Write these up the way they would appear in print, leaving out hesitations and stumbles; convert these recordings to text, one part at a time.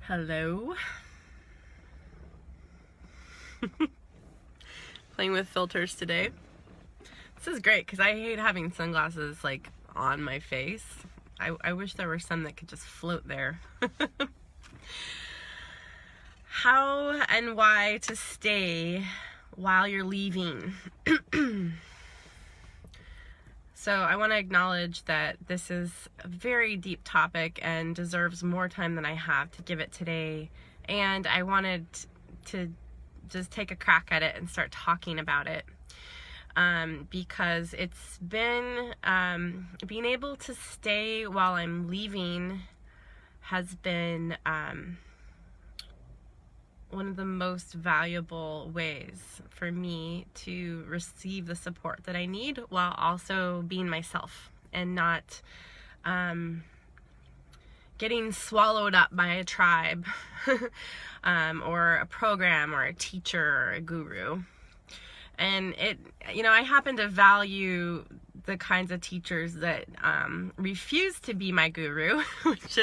Hello. Playing with filters today. This is great because I hate having sunglasses like on my face. I wish there were some that could just float there. How and why to stay while you're leaving. So I want to acknowledge that this is a very deep topic and deserves more time than I have to give it today. And I wanted to just take a crack at it and start talking about it. Because it's been, being able to stay while I'm leaving has been one of the most valuable ways for me to receive the support that I need while also being myself and not getting swallowed up by a tribe or a program or a teacher or a guru. And I happen to value the kinds of teachers that refuse to be my guru, which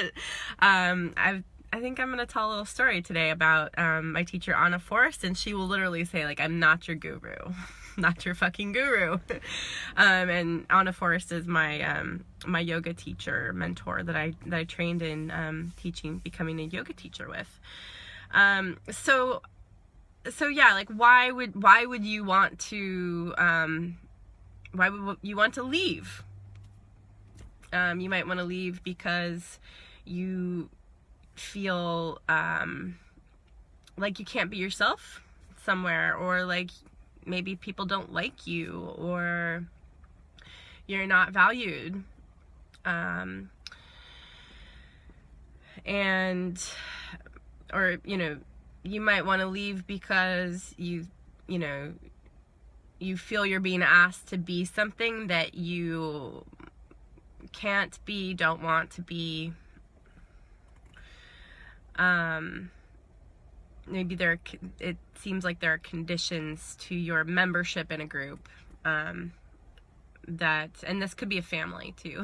I think I'm going to tell a little story today about my teacher, Anna Forrest, and she will literally say, like, I'm not your guru. Not your fucking guru. And Anna Forrest is my my yoga teacher, mentor that I trained in becoming a yoga teacher with. So yeah, like, why would you want to leave? You might want to leave because you feel like you can't be yourself somewhere, or like maybe people don't like you, or you're not valued, or you might want to leave because you feel you're being asked to be something that you can't be, don't want to be. Maybe it seems like there are conditions to your membership in a group, and this could be a family too,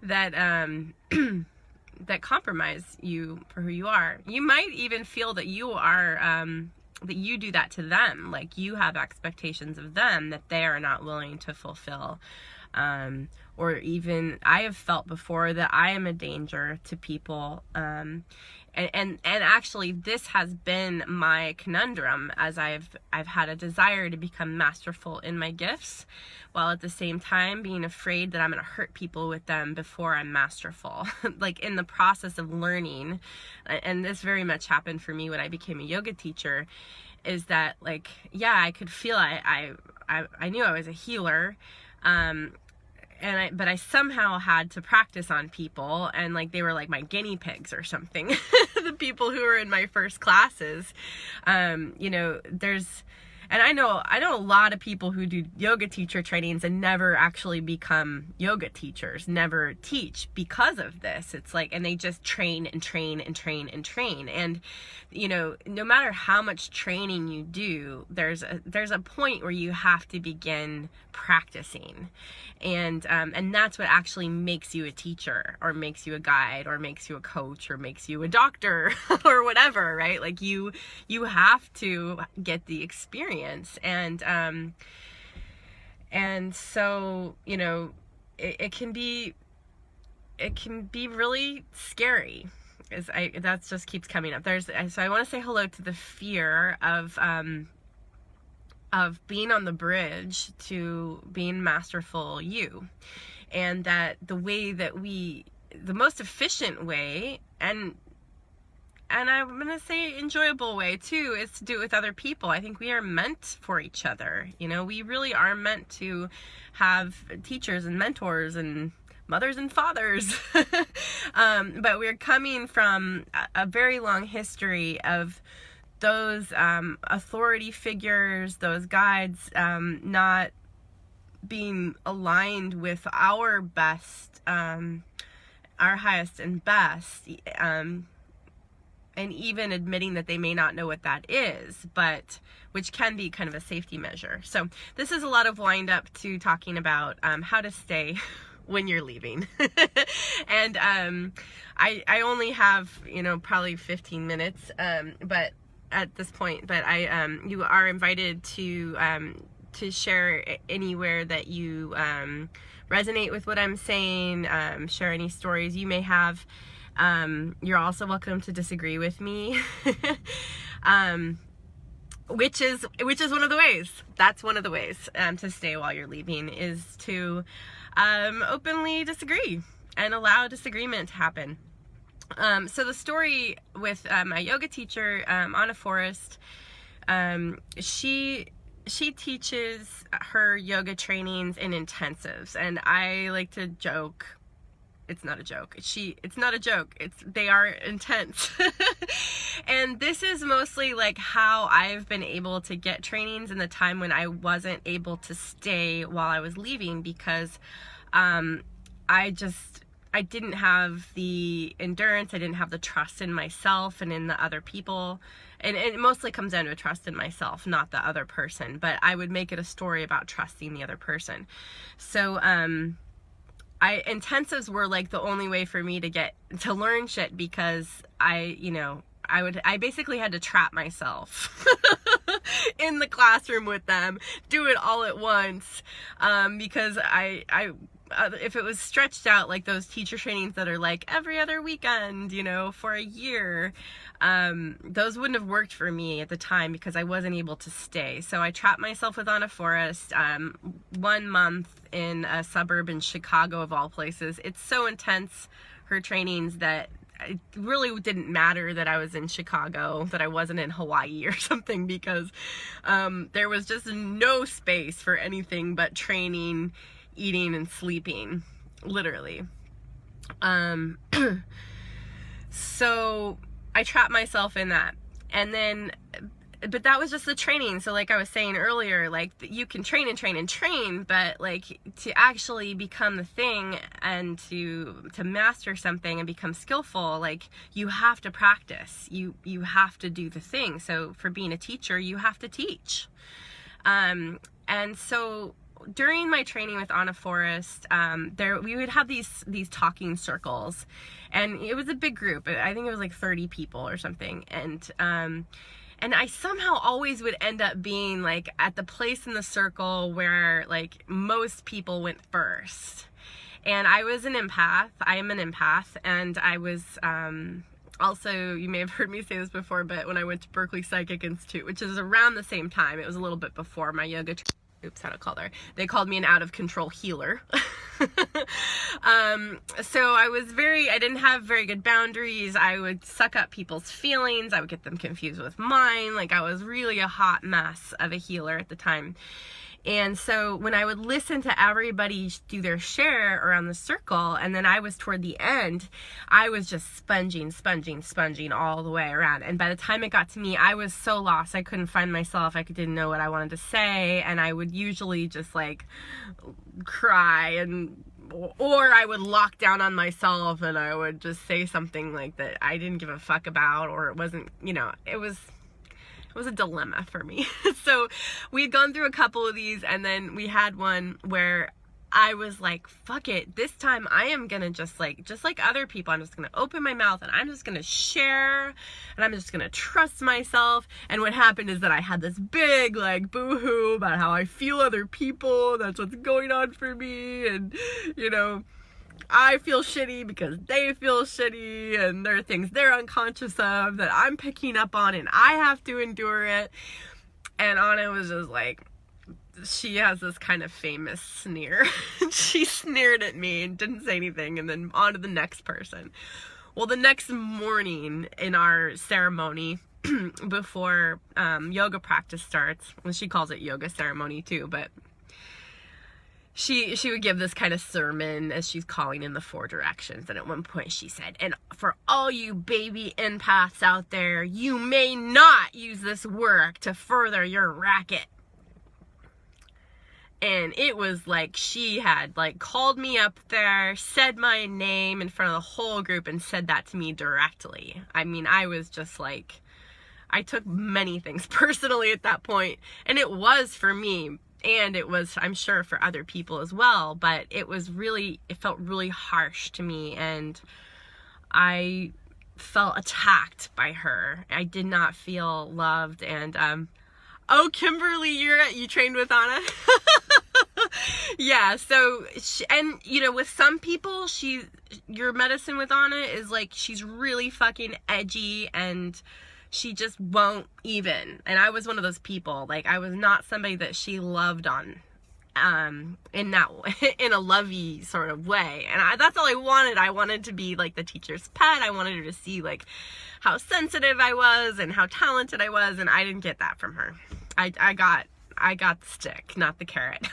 that compromise you for who you are. You might even feel that you are, that you do that to them, like you have expectations of them that they are not willing to fulfill. Or even I have felt before that I am a danger to people. And actually this has been my conundrum, as I've had a desire to become masterful in my gifts, while at the same time being afraid that I'm going to hurt people with them before I'm masterful. Like in the process of learning, and this very much happened for me when I became a yoga teacher, is that, like, yeah, I could feel I knew I was a healer, but I somehow had to practice on people, and like they were like my guinea pigs or something. The people who were in my first classes, and I know a lot of people who do yoga teacher trainings and never actually become yoga teachers, never teach because of this. It's like, and they just train and train and train and train. And, no matter how much training you do, there's a point where you have to begin practicing. And that's what actually makes you a teacher, or makes you a guide, or makes you a coach, or makes you a doctor, or whatever, right? Like you have to get the experience. And so, it can be really scary. That just keeps coming up. So I want to say hello to the fear of being on the bridge to being masterful you. And that the most efficient way, and I'm going to say enjoyable way too, is to do it with other people. I think we are meant for each other. We really are meant to have teachers and mentors and mothers and fathers. But we're coming from a very long history of those authority figures, those guides, not being aligned with our best, our highest and best, and even admitting that they may not know what that is, but which can be kind of a safety measure. So this is a lot of wind up to talking about how to stay when you're leaving. And I only have, probably 15 minutes, but at this point, but you are invited to share anywhere that you resonate with what I'm saying, share any stories you may have. You're also welcome to disagree with me. Which is one of the ways. That's one of the ways to stay while you're leaving, is to openly disagree and allow disagreement to happen. So the story with my yoga teacher, Anna Forrest, she teaches her yoga trainings in intensives, and I like to joke. It's not a joke. It's not a joke. They are intense. And this is mostly like how I've been able to get trainings in the time when I wasn't able to stay while I was leaving, because I didn't have the endurance. I didn't have the trust in myself and in the other people. And it mostly comes down to trust in myself, not the other person. But I would make it a story about trusting the other person. So, intensives were like the only way for me to learn shit, because I basically had to trap myself in the classroom with them, do it all at once, because if it was stretched out like those teacher trainings that are like every other weekend, for a year, those wouldn't have worked for me at the time because I wasn't able to stay. So I trapped myself with Anna Forrest, 1 month in a suburb in Chicago, of all places. It's so intense, her trainings, that it really didn't matter that I was in Chicago, that I wasn't in Hawaii or something, because there was just no space for anything but training, eating, and sleeping, literally. So I trapped myself in that. And then, but that was just the training. So like I was saying earlier, like you can train and train and train, but like to actually become the thing and to master something and become skillful, like you have to practice. You have to do the thing. So for being a teacher, you have to teach. And so during my training with Anna Forrest, we would have these talking circles, and it was a big group. I think it was like 30 people or something. And I somehow always would end up being like at the place in the circle where like most people went first. And I was an empath. I am an empath. And I was, also, you may have heard me say this before, but when I went to Berkeley Psychic Institute, which is around the same time, it was a little bit before my yoga how to call her. They called me an out of control healer. So I didn't have very good boundaries. I would suck up people's feelings. I would get them confused with mine. Like I was really a hot mess of a healer at the time. And so when I would listen to everybody do their share around the circle, and then I was toward the end, I was just sponging all the way around. And by the time it got to me, I was so lost. I couldn't find myself. I didn't know what I wanted to say. And I would usually just like cry, or I would lock down on myself and I would just say something like that I didn't give a fuck about, or it wasn't, it was a dilemma for me. So we'd gone through a couple of these, and then we had one where I was like, fuck it, this time I am gonna just like other people, I'm just gonna open my mouth and I'm just gonna share, and I'm just gonna trust myself. And what happened is that I had this big like boo-hoo about how I feel other people, that's what's going on for me, and I feel shitty because they feel shitty, and there are things they're unconscious of that I'm picking up on, and I have to endure it. And Anna was just like, she has this kind of famous sneer. She sneered at me and didn't say anything, and then on to the next person. Well, the next morning in our ceremony, before yoga practice starts, well, she calls it yoga ceremony too, but she would give this kind of sermon as she's calling in the 4 directions. And at one point she said, and for all you baby empaths out there, you may not use this work to further your racket. And it was like she had like called me up there, said my name in front of the whole group, and said that to me directly. I mean, I was just like, I took many things personally at that point, and it was for me. And it was, I'm sure, for other people as well, but it felt really harsh to me, and I felt attacked by her. I did not feel loved. And oh, Kimberly, you trained with Anna? Yeah, so and you know, with some people, your medicine with Anna is like, she's really fucking edgy and she just won't even. And I was one of those people. Like, I was not somebody that she loved on in a lovey sort of way. And that's all I wanted. I wanted to be like the teacher's pet. I wanted her to see like how sensitive I was and how talented I was, and I didn't get that from her. I got the stick, not the carrot,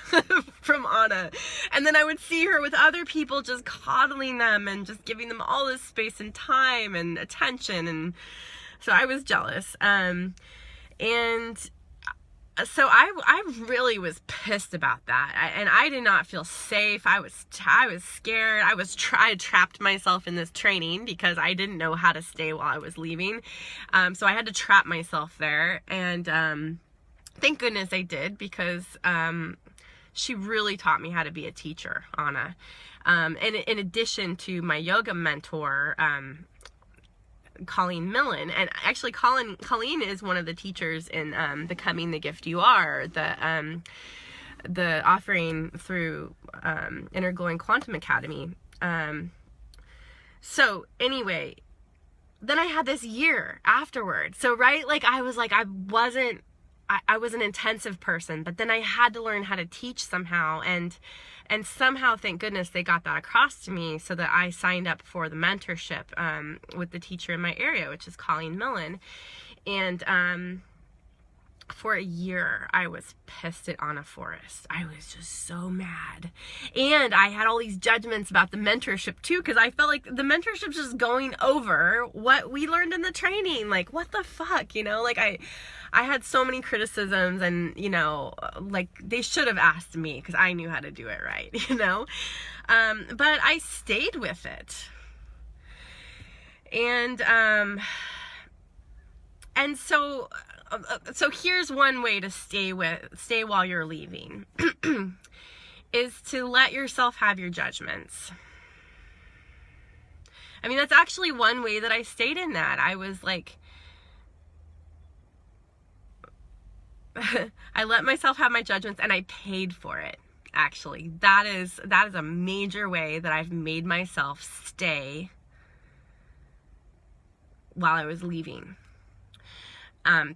from Anna. And then I would see her with other people, just coddling them and just giving them all this space and time and attention. And so I was jealous. And so I really was pissed about that. And I did not feel safe. I was scared. I trapped myself in this training because I didn't know how to stay while I was leaving. So I had to trap myself there. And, thank goodness I did, because she really taught me how to be a teacher, Anna. And in addition to my yoga mentor, Colleen Millen. And actually Colleen is one of the teachers in Becoming the Gift You Are, the offering through Inner Glowing Quantum Academy. So anyway, then I had this year afterward. So right, like I was an intensive person, but then I had to learn how to teach somehow, and somehow, thank goodness, they got that across to me, so that I signed up for the mentorship with the teacher in my area, which is Colleen Millen. And for a year, I was pissed at Anna Forrest. I was just so mad. And I had all these judgments about the mentorship too, because I felt like the mentorship's just going over what we learned in the training. Like, what the fuck, you know? Like, I had so many criticisms, and, you know, like, they should have asked me, because I knew how to do it right, you know? But I stayed with it. And so here's one way to stay while you're leaving, is to let yourself have your judgments. I mean, that's actually one way that I stayed in that. I was like, I let myself have my judgments, and I paid for it. Actually, that is a major way that I've made myself stay while I was leaving.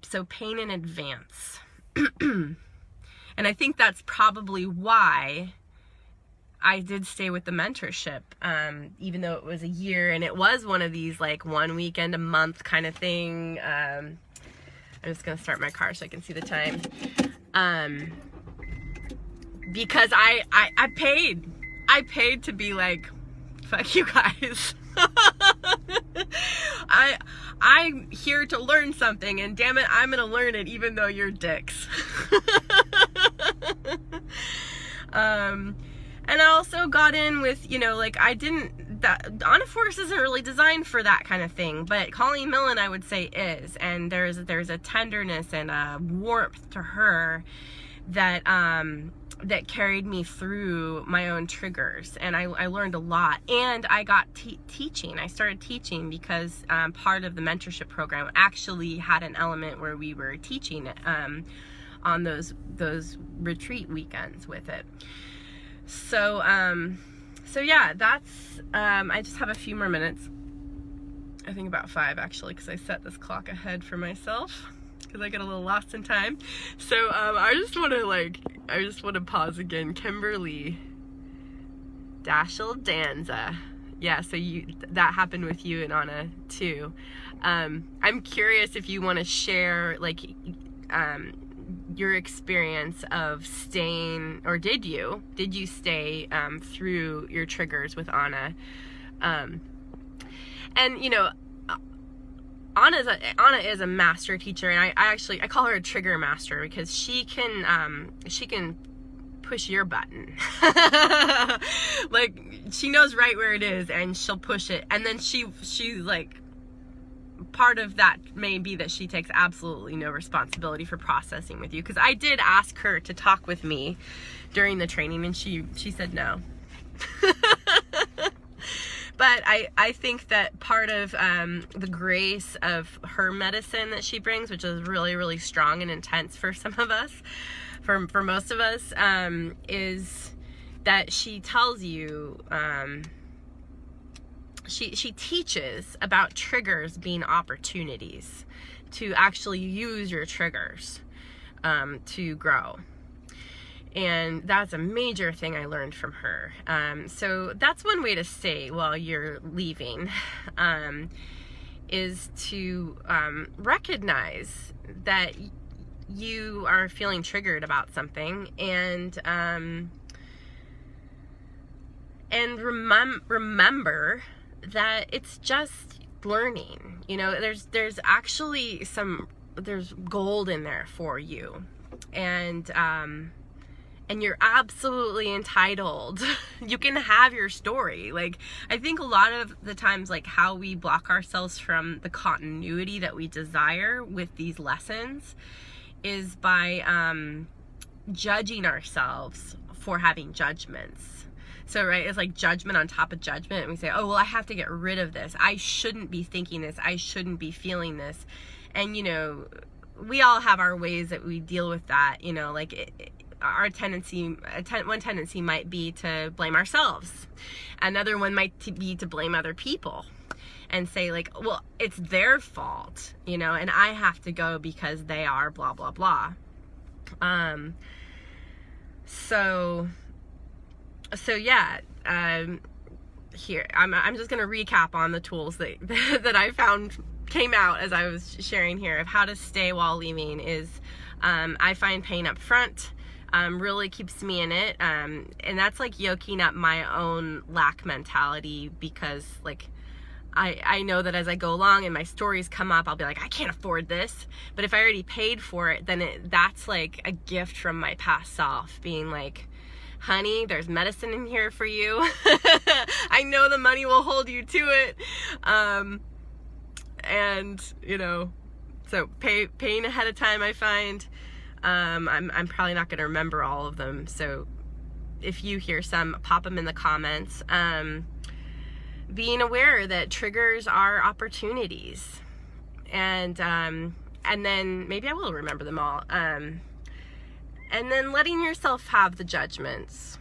So pain in advance. And I think that's probably why I did stay with the mentorship, even though it was a year, and it was one of these like 1 weekend a month kind of thing. I'm just gonna start my car so I can see the time. Because I paid to be like, fuck you guys. I'm here to learn something, and damn it, I'm gonna learn it even though you're dicks. And I also got in with, you know, like, Anna Forrest isn't really designed for that kind of thing, but Colleen Millen, I would say, is. And there's a tenderness and a warmth to her that carried me through my own triggers, and I learned a lot. And I got teaching. I started teaching because part of the mentorship program actually had an element where we were teaching on those retreat weekends with it. So yeah, that's I just have a few more minutes. I think about 5 actually, because I set this clock ahead for myself, because I get a little lost in time. So I just want to pause again. Kimberley, Daschle, Danza. Yeah, so that happened with you and Anna too. I'm curious if you want to share like your experience of staying, or did you stay through your triggers with Anna? And you know, Anna is a master teacher, and I call her a trigger master, because she can push your button. Like, she knows right where it is, and she'll push it, and then she like part of that may be that she takes absolutely no responsibility for processing with you, because I did ask her to talk with me during the training, and she said no. But I think that part of the grace of her medicine that she brings, which is really, really strong and intense for some of us, for most of us, is that she tells you, she teaches about triggers being opportunities to actually use your triggers to grow. And that's a major thing I learned from her. So that's one way to stay while you're leaving, is to recognize that you are feeling triggered about something, and remember that it's just learning. You know, there's actually there's gold in there for you, and you're absolutely entitled. You can have your story. Like, I think a lot of the times, like, how we block ourselves from the continuity that we desire with these lessons is by judging ourselves for having judgments. So, right, it's like judgment on top of judgment. And we say, oh, well, I have to get rid of this. I shouldn't be thinking this. I shouldn't be feeling this. And, you know, we all have our ways that we deal with that. You know, like, one tendency might be to blame ourselves. Another one might be to blame other people and say, like, well, it's their fault, you know, and I have to go because they are blah, blah, blah. So yeah, here, I'm just going to recap on the tools that I found came out as I was sharing here of how to stay while leaving. Is I find pain up front really keeps me in it, and that's like yoking up my own lack mentality, because like I know that as I go along and my stories come up, I'll be like, I can't afford this. But if I already paid for it, then that's like a gift from my past self being like, honey, there's medicine in here for you. I know the money will hold you to it. And you know, so paying ahead of time, I find, I'm probably not going to remember all of them. So if you hear some, pop them in the comments. Being aware that triggers are opportunities, and then maybe I will remember them all. And then letting yourself have the judgments,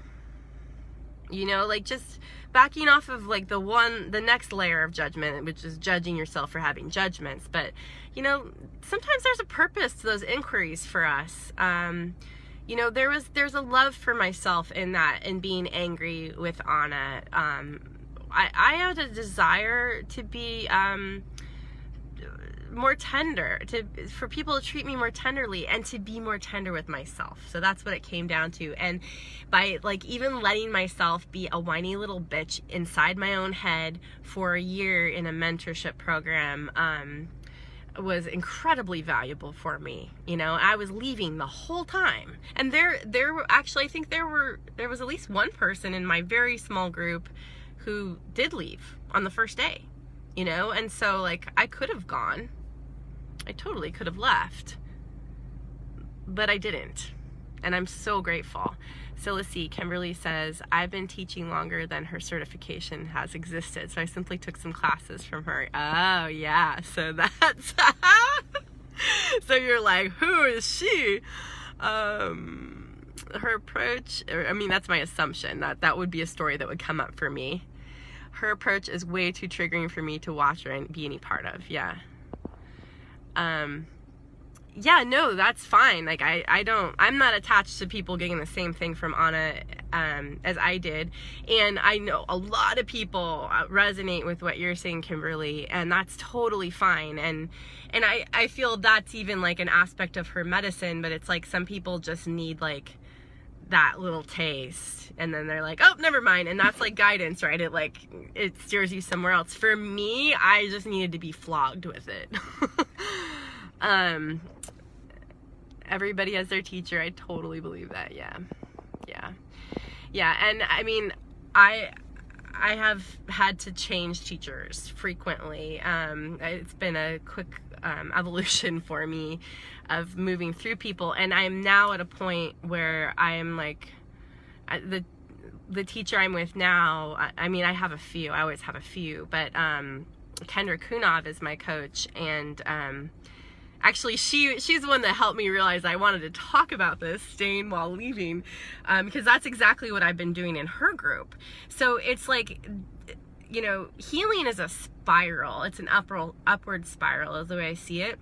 you know, like just backing off of like the next layer of judgment, which is judging yourself for having judgments. But, you know, sometimes there's a purpose to those inquiries for us. You know, there's a love for myself in that, in being angry with Anna. I had a desire to be more tender, for people to treat me more tenderly, and to be more tender with myself. So that's what it came down to. And by like even letting myself be a whiny little bitch inside my own head for a year in a mentorship program was incredibly valuable for me. You know, I was leaving the whole time, and there were actually, I think there was at least one person in my very small group who did leave on the first day, you know. And so like I could have gone, I totally could have left, but I didn't, and I'm so grateful. So let's see, Kimberley says, I've been teaching longer than her certification has existed, so I simply took some classes from her. Oh yeah, so that's so you're like, who is she? Her approach, I mean, that's my assumption, that would be a story that would come up for me. Her approach is way too triggering for me to watch or be any part of. Yeah. Yeah, no, that's fine. Like, I'm not attached to people getting the same thing from Anna, as I did. And I know a lot of people resonate with what you're saying, Kimberly, and that's totally fine. And I feel that's even like an aspect of her medicine, but it's like some people just need like that little taste, and then they're like, oh, never mind. And that's like guidance, right? It steers you somewhere else. For me, I just needed to be flogged with it. Everybody has their teacher. I totally believe that. Yeah. And I mean, I have had to change teachers frequently. It's been a quick evolution for me of moving through people, and I'm now at a point where I am like, the teacher I'm with now, I mean, I have a few, I always have a few, but Kendra Kunov is my coach, and actually she's the one that helped me realize I wanted to talk about this, staying while leaving, because that's exactly what I've been doing in her group. So it's like, you know, healing is a spiral. It's an upward spiral is the way I see it.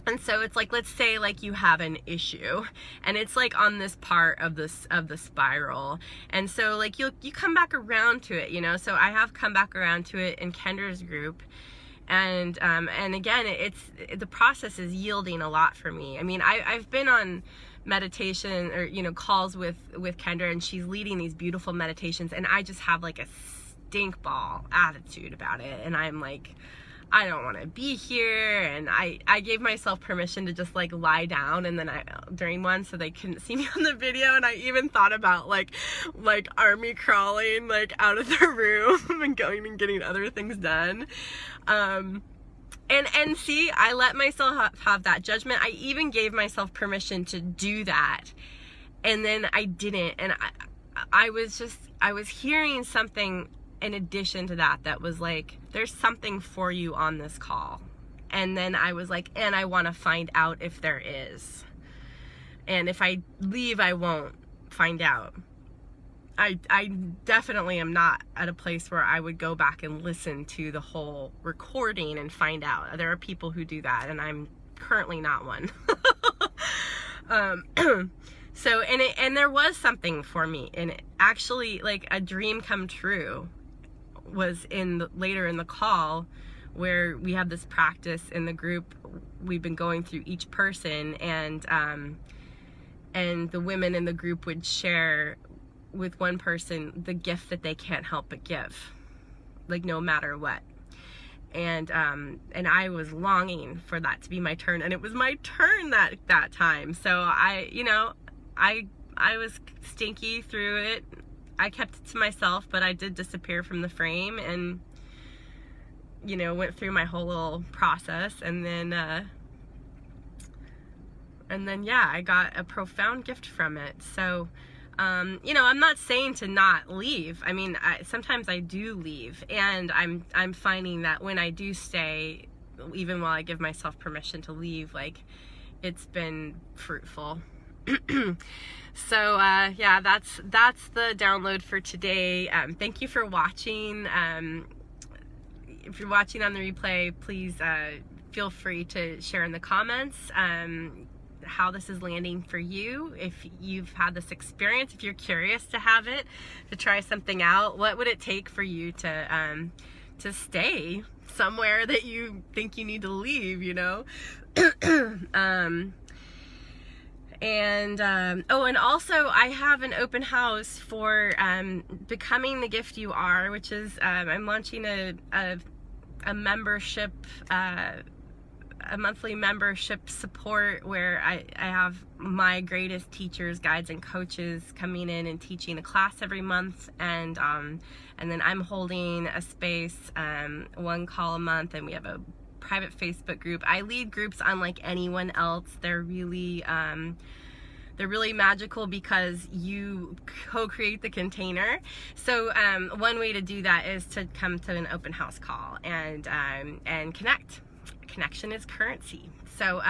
And so it's like, let's say like you have an issue and it's like on this part of the spiral. And so like you come back around to it, you know? So I have come back around to it in Kendra's group. And again, the process is yielding a lot for me. I mean, I've been on meditation or, you know, calls with Kendra, and she's leading these beautiful meditations, and I just have like a stink ball attitude about it. And I'm like, I don't want to be here. And I gave myself permission to just like lie down, and then during one, so they couldn't see me on the video. And I even thought about like army crawling like out of the room and going and getting other things done. And see, I let myself have that judgment. I even gave myself permission to do that. And then I didn't. And I was hearing something in addition to that was like, there's something for you on this call. And then I was like, and I want to find out if there is. And if I leave, I won't find out. I definitely am not at a place where I would go back and listen to the whole recording and find out. There are people who do that, and I'm currently not one. So, and there was something for me, and it actually, like a dream come true was later in the call, where we have this practice in the group. We've been going through each person, and the women in the group would share with one person the gift that they can't help but give, like no matter what. And I was longing for that to be my turn, and it was my turn that time. So I was stinky through it. I kept it to myself, but I did disappear from the frame, and you know, went through my whole little process, and then yeah, I got a profound gift from it. So you know, I'm not saying to not leave. I mean, sometimes I do leave, and I'm finding that when I do stay, even while I give myself permission to leave, like, it's been fruitful. So yeah, that's the download for today. Thank you for watching. If you're watching on the replay, please feel free to share in the comments how this is landing for you. If you've had this experience, if you're curious to have it, to try something out, what would it take for you to stay somewhere that you think you need to leave, you know? And also I have an open house for Becoming the Gift You Are, which is I'm launching a membership, a monthly membership support where I have my greatest teachers, guides, and coaches coming in and teaching a class every month, and then I'm holding a space, one call a month, and we have a private Facebook group. I lead groups unlike anyone else. They're really magical because you co-create the container. So one way to do that is to come to an open house call and connect. Connection is currency. So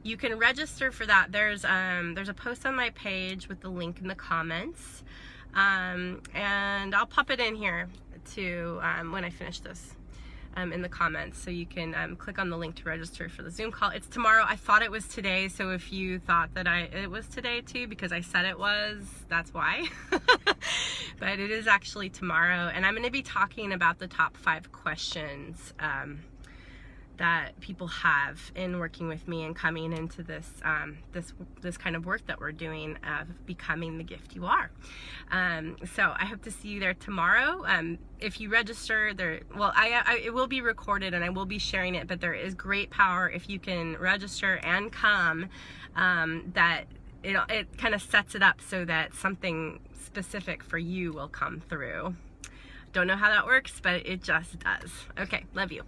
you can register for that. There's a post on my page with the link in the comments, and I'll pop it in here to when I finish this in the comments, so you can click on the link to register for the Zoom call. It's tomorrow. I thought it was today, so if you thought that it was today too, because I said it was, that's why. But it is actually tomorrow, and I'm going to be talking about the top 5 questions that people have in working with me and coming into this this kind of work that we're doing of becoming the gift you are. So I hope to see you there tomorrow. If you register there, well, it will be recorded and I will be sharing it, but there is great power if you can register and come, that it kind of sets it up so that something specific for you will come through. Don't know how that works, but it just does. Okay, love you.